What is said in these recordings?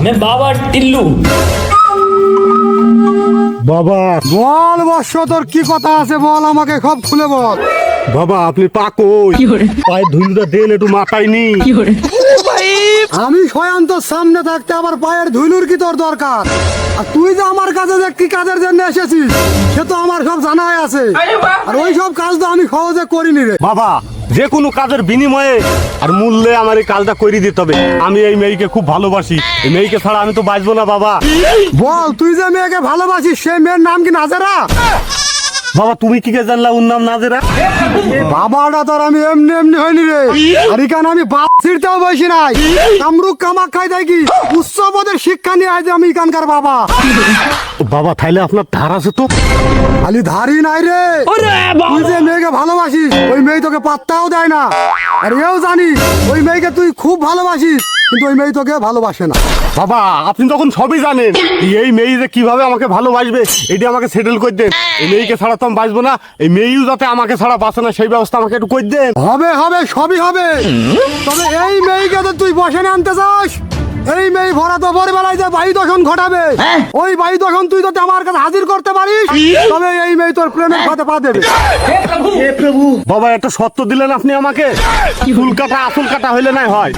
मैं बाबा टिल्लू। বাবা বল বর্ষ, তোর কি কথা আছে বল, আমাকে সব খুলে বল। বাবা আপনি পাকই পায়ে ধুলুটা দেন একটু মাথায় নি। আমি স্বয়ং তোর সামনে থাকতে আবার পায়ের ধুলুর কি তোর দরকার? আর তুই যে আমার কাছে যে কি কাজের জন্য এসেছিস সে তো আমার সব জানাই আছে, আর ওই সব কাজ তো আমি সহজে করিনি রে। বাবা যে কোনো কাজের বিনিময়ে আর মূল্যে আমার এই কাজটা করে দিতে হবে। আমি এই মেয়েকে খুব ভালোবাসি, এই মেয়েকে ছাড়া আমি তো বাঁচবো না বাবা। বল, তুই যে মেয়েকে ভালোবাসিস সেই মেয়ের নাম কি নাজেরা? বাবা তুমি কি কে জানলা ওর নাম নাজেরা? বাবাটা তোর আমি এমনি এমনি হয়নি রে, আর এখানে আমি বাপ ছিড়তেও বসি নাই, কামরুক কামাক খাই দেখি উচ্চ পদের শিক্ষা নিয়ে আজ আমি এখানকার বাবা। বাবা তাইলে আপনার ধার আছে তো? খালি ধারি নাই রে, তুই যে মেয়েকে ভালোবাসিস ওই মেয়ে তোকে পাত্তাও দেয় না, আর এও জানি ওই মেয়েকে তুই খুব ভালোবাসিস কিন্তু ওই মেয়ে তোকে ভালোবাসে না। বাবা আপনি তখন সবই জানেন, এই মেয়ে যে কিভাবে আমাকে ভালোবাসবে এটা আমাকে সেটেল করে দেন। এই মেয়েকে ছাড়া তো আমি বাঁচবো না, এই মেয়েও যাতে আমাকে ছাড়া বাঁচে না সেই ব্যবস্থা আমাকে একটু করে দেন। হবে হবে সবই হবে, তবে এই মেয়েকে তো তুই বসে আনতে চাস, এই মেয়ে ভরা তো ভোরবেলায় যে বায়ু দর্শন ঘটাবে ওই বায়ু দর্শন তুই যদি আমার কাছে হাজির করতে পারিস তবে এই মেয়ে তোর প্রেমের পথে পা দেবে। বাবা একটা সত্য দিলেন আপনি আমাকে, ফুল কাটা আসল কাটা হইলে নাই হয়,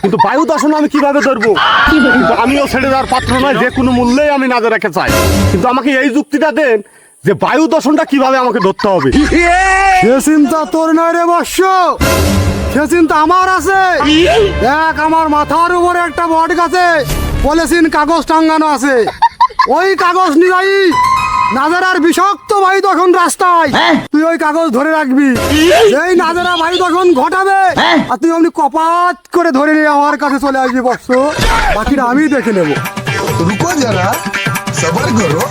কিন্তু বায়ু দর্শন আমি কিভাবে ধরবো? কিন্তু আমিও ছেড়ে দেওয়ার পাত্র নয়, যে কোনো মূল্যেই আমি না রেখে চাই, কিন্তু আমাকে এই যুক্তিটা দেন যে বায়ু দর্শনটা কিভাবে আমাকে ধরতে হবে। সে চিন্তা তোর নয় রে বর্ষ, সে চিন্তা আমার আছে। দেখ আমার মাথার উপরে একটা বট গাছে পলিথিন কাগজ টাঙ্গানো আছে, ওই কাগজ নিয়ে নাজারার বিষাক্ত বায়ু তখন রাস্তায় তুই ওই কাগজ ধরে রাখবি, সেই নাজারা বায়ু তখন ঘটাবে আর তুই অমনি কপাত করে ধরে নিয়ে আমার কাছে চলে আসবি বর্ষ, বাকিটা আমি দেখে নেবো। रुको जरा सबर करो।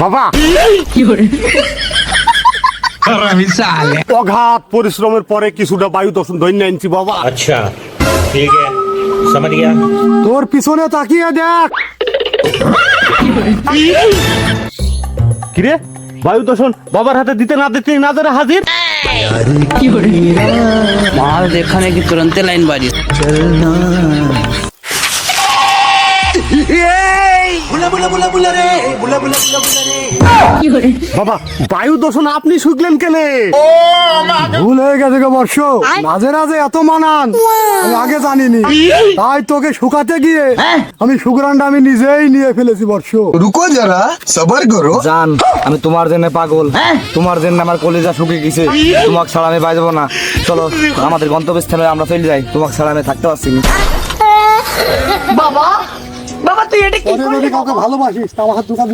বাবা অগাধ পরিশ্রমের পরে কিছুটা বায়ু দর্শন ধরে আনছি বাবা। अच्छा ठीक है, समझ गया। তোর পিছনে তাকিয়ে দেখ, কিরে বায়ু দর্শন বাবার হাতে দিতে না দিতে নাজারা হাজির। माल देखने की तुरंत लाइन बारी। বাবা বায়ু দর্শন আপনি শুকলেন কেনে? ভুল হয়ে গেছে গো বর্ষ, মাঝে মাঝে এত মানান আমি আগে জানিনি, তাই তোকে শুকাতে গিয়ে আমি শুকরানটা আমি নিজেই নিয়ে ফেলেছি বর্ষ। रुको जरा सबर करो। জান আমি তোমার জন্য পাগল, তোমার জন্য আমার কলিজা শুকিয়ে গেছে, তোমাকে ছাড়া আমি বাঁচবো না। চলো আমাদের গন্তব্যস্থলে আমরা চলে যাই, তোমাকে ছাড়া আমি থাকতে পারছি না। পরে যদি কাউকে ভালোবাসিস তা আমার দোকানে